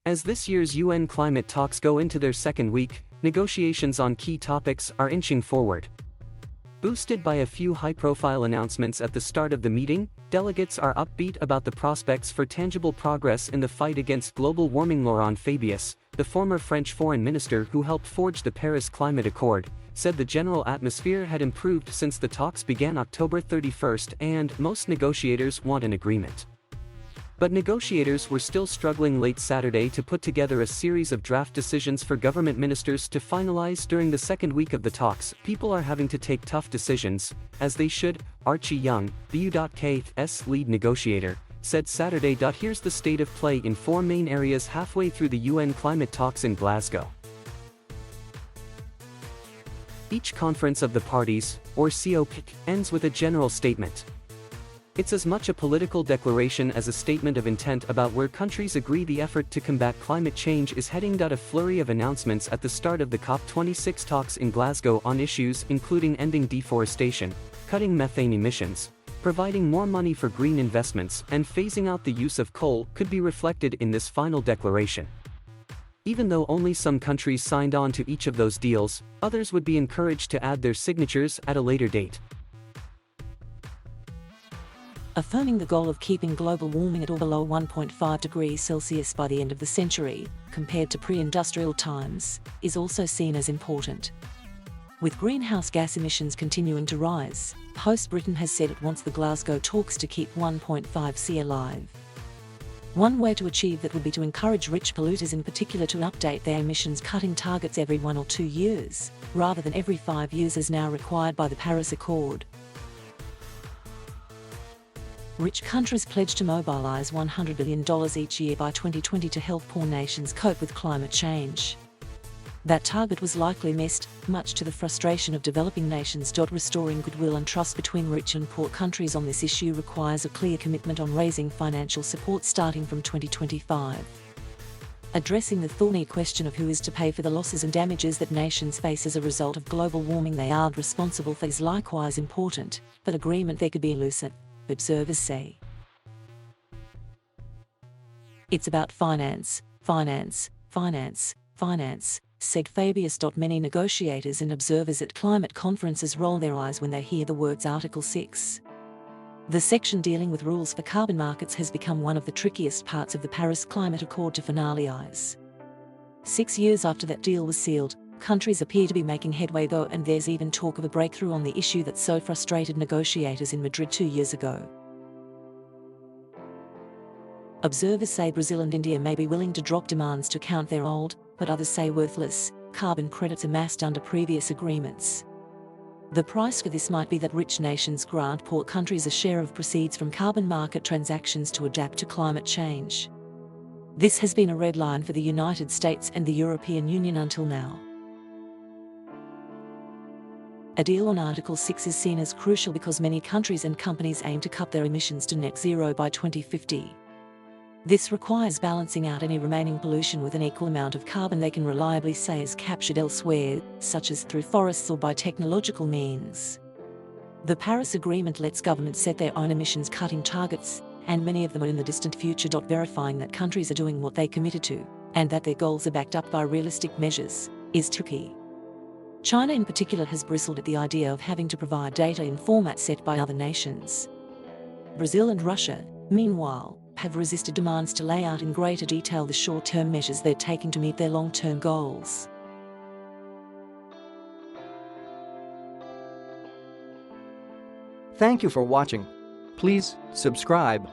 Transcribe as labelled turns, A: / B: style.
A: As this year's UN climate talks go into their second week, negotiations on key topics are inching forward. Boosted by a few high-profile announcements at the start of the meeting, delegates are upbeat about the prospects for tangible progress in the fight against global warming. Laurent Fabius, the former French foreign minister who helped forge the Paris Climate Accord, said the general atmosphere had improved since the talks began October 31st and most negotiators want an agreement. But negotiators were still struggling late Saturday to put together a series of draft decisions for government ministers to finalize during the second week of the talks. People are having to take tough decisions, as they should, Archie Young, the U.K.'s lead negotiator, said Saturday. Here's the state of play in four main areas halfway through the UN climate talks in Glasgow. Each conference of the parties, or COP, ends with a general statement. It's as much a political declaration as a statement of intent about where countries agree the effort to combat climate change is heading. A flurry of announcements at the start of the COP26 talks in Glasgow on issues including ending deforestation, cutting methane emissions, providing more money for green investments, and phasing out the use of coal could be reflected in this final declaration. Even though only some countries signed on to each of those deals, others would be encouraged to add their signatures at a later date.
B: Affirming the goal of keeping global warming at or below 1.5 degrees Celsius by the end of the century, compared to pre-industrial times, is also seen as important. With greenhouse gas emissions continuing to rise, host Britain has said it wants the Glasgow talks to keep 1.5C alive. One way to achieve that would be to encourage rich polluters in particular to update their emissions cutting targets every 1 or 2 years, rather than every 5 years as now required by the Paris Accord. Rich countries pledge to mobilize $100 billion each year by 2020 to help poor nations cope with climate change. That target was likely missed, much to the frustration of developing nations. Restoring goodwill and trust between rich and poor countries on this issue requires a clear commitment on raising financial support starting from 2025. Addressing the thorny question of who is to pay for the losses and damages that nations face as a result of global warming they are responsible for is likewise important, but agreement there could be elusive, observers say. It's about finance, finance, finance, finance, said Fabius. Many negotiators and observers at climate conferences roll their eyes when they hear the words Article 6. The section dealing with rules for carbon markets has become one of the trickiest parts of the Paris Climate Accord to finalize. 6 years after that deal was sealed, countries appear to be making headway though, and there's even talk of a breakthrough on the issue that so frustrated negotiators in Madrid 2 years ago. Observers say Brazil and India may be willing to drop demands to count their old, but others say worthless, carbon credits amassed under previous agreements. The price for this might be that rich nations grant poor countries a share of proceeds from carbon market transactions to adapt to climate change. This has been a red line for the United States and the European Union until now. A deal on Article 6 is seen as crucial because many countries and companies aim to cut their emissions to net zero by 2050. This requires balancing out any remaining pollution with an equal amount of carbon they can reliably say is captured elsewhere, such as through forests or by technological means. The Paris Agreement lets governments set their own emissions cutting targets, and many of them are in the distant future. Verifying that countries are doing what they committed to, and that their goals are backed up by realistic measures, is tricky. China in particular has bristled at the idea of having to provide data in formats set by other nations. Brazil and Russia, meanwhile, have resisted demands to lay out in greater detail the short-term measures they're taking to meet their long-term goals.
C: Thank you for watching. Please subscribe.